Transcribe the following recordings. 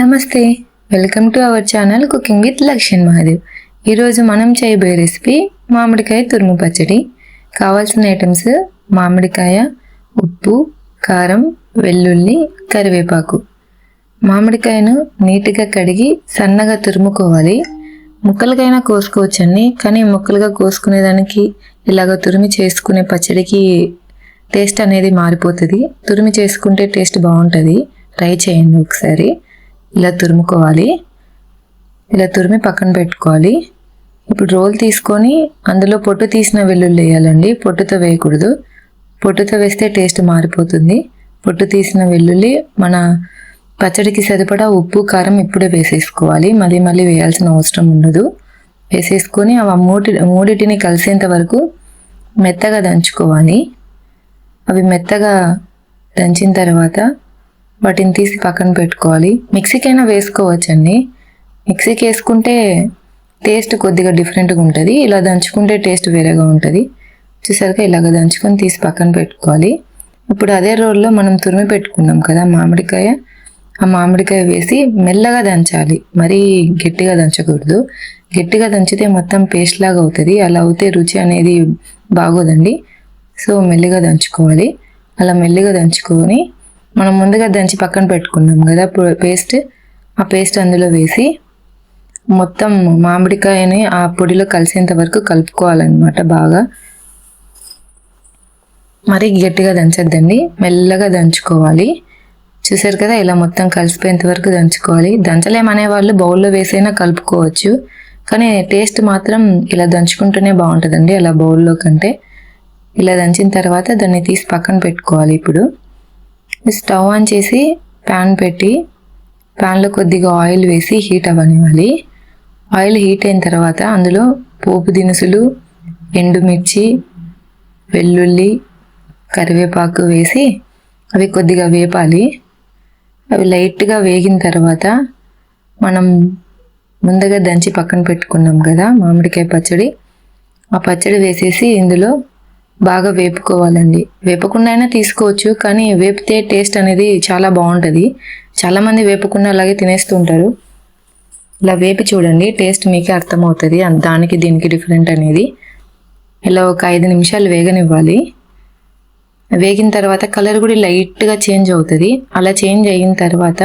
నమస్తే, welcome to our channel cooking with Lakshman Mahadev. ఈరోజు మనం చేయబోయే రెసిపీ మామిడికాయ తురుము పచ్చడి. కావాల్సిన ఐటమ్స్: మామిడికాయ, ఉప్పు, కారం, వెల్లుల్లి, కరివేపాకు. మామిడికాయను నీట్గా కడిగి సన్నగా తురుముకోవాలి. ముక్కలకైనా కోసుకోవచ్చండి, కానీ ముక్కలుగా కోసుకునేదానికి ఇలాగ తురిమి చేసుకునే పచ్చడికి టేస్ట్ అనేది మారిపోతుంది. తురిమి చేసుకుంటే టేస్ట్ బాగుంటుంది. ట్రై చేయండి ఒకసారి. ఇలా తురుముకోవాలి. ఇలా తురిమి పక్కన పెట్టుకోవాలి. ఇప్పుడు రోల్ తీసుకొని అందులో పొట్టు తీసిన వెల్లుల్లి వేయాలండి. పొట్టుతో వేయకూడదు. పొట్టుతో వేస్తే టేస్ట్ మారిపోతుంది. పొట్టు తీసిన వెల్లుల్లి, మన పచ్చడికి సరిపడా ఉప్పు, కారం ఇప్పుడే వేసేసుకోవాలి. మళ్ళీ వేయాల్సిన అవసరం ఉండదు. వేసేసుకొని అవి మూడిటిని కలిసేంత వరకు మెత్తగా దంచుకోవాలి. అవి మెత్తగా దంచిన తర్వాత వాటిని తీసి పక్కన పెట్టుకోవాలి. మిక్సీకైనా వేసుకోవచ్చండి. మిక్సీకి వేసుకుంటే టేస్ట్ కొద్దిగా డిఫరెంట్గా ఉంటుంది. ఇలా దంచుకుంటే టేస్ట్ వేరేగా ఉంటుంది. చూసారుగా, ఇలాగ దంచుకొని తీసి పక్కన పెట్టుకోవాలి. ఇప్పుడు అదే రోల్లో మనం తురిమి పెట్టుకున్నాం కదా మామిడికాయ, ఆ మామిడికాయ వేసి మెల్లగా దంచాలి. మరీ గట్టిగా దంచకూడదు. గట్టిగా దంచితే మొత్తం పేస్ట్ లాగా అవుతుంది. అలా అవుతే రుచి అనేది బాగోదండి. సో మెల్లిగా దంచుకోవాలి. అలా మెల్లిగా దంచుకొని మనం ముందుగా దంచి పక్కన పెట్టుకున్నాం కదా పేస్ట్, ఆ పేస్ట్ అందులో వేసి మొత్తం మామిడికాయని ఆ పొడిలో కలిసేంత వరకు కలుపుకోవాలన్నమాట. బాగా మరీ గట్టిగా దంచద్దండి, మెల్లగా దంచుకోవాలి. చూసారు కదా, ఇలా మొత్తం కలిసిపోయేంత వరకు దంచుకోవాలి. దంచలేమనే వాళ్ళు బౌల్లో వేసైనా కలుపుకోవచ్చు, కానీ టేస్ట్ మాత్రం ఇలా దంచుకుంటూనే బాగుంటుందండి అలా బౌల్లో కంటే. ఇలా దంచిన తర్వాత దాన్ని తీసి పక్కన పెట్టుకోవాలి. ఇప్పుడు స్టవ్ ఆన్ చేసి ప్యాన్ పెట్టి ప్యాన్లో కొద్దిగా ఆయిల్ వేసి హీట్ అవ్వనివ్వాలి. ఆయిల్ హీట్ అయిన తర్వాత అందులో పోపు దినుసులు, ఎండుమిర్చి, వెల్లుల్లి, కరివేపాకు వేసి అవి కొద్దిగా వేపాలి. అవి లైట్గా వేగిన తర్వాత మనం ముందుగా దంచి పక్కన పెట్టుకున్నాం కదా మామిడికాయ పచ్చడి, ఆ పచ్చడి వేసేసి ఇందులో బాగా వేపుకోవాలండి. వేపకుండా అయినా తీసుకోవచ్చు, కానీ వేపితే టేస్ట్ అనేది చాలా బాగుంటుంది. చాలామంది వేపకుండా అలాగే తినేస్తూ ఉంటారు. ఇలా వేపి చూడండి, టేస్ట్ మీకే అర్థమవుతుంది దానికి దీనికి డిఫరెంట్ అనేది. ఇలా ఒక 5 నిమిషాలు వేగనివ్వాలి. వేగిన తర్వాత కలర్ కూడా లైట్గా చేంజ్ అవుతుంది. అలా చేంజ్ అయిన తర్వాత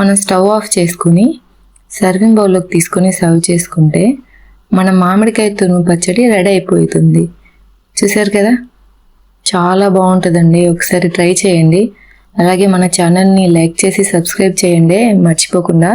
మనం స్టవ్ ఆఫ్ చేసుకుని సర్వింగ్ బౌల్లోకి తీసుకొని సర్వ్ చేసుకుంటే మన మామిడికాయ తురుము పచ్చడి రెడీ అయిపోతుంది. చూసారు కదా, చాలా బాగుంటుందండి. ఒకసారి ట్రై చేయండి. అలాగే మన ఛానల్ని లైక్ చేసి సబ్స్క్రైబ్ చేయండి మర్చిపోకుండా.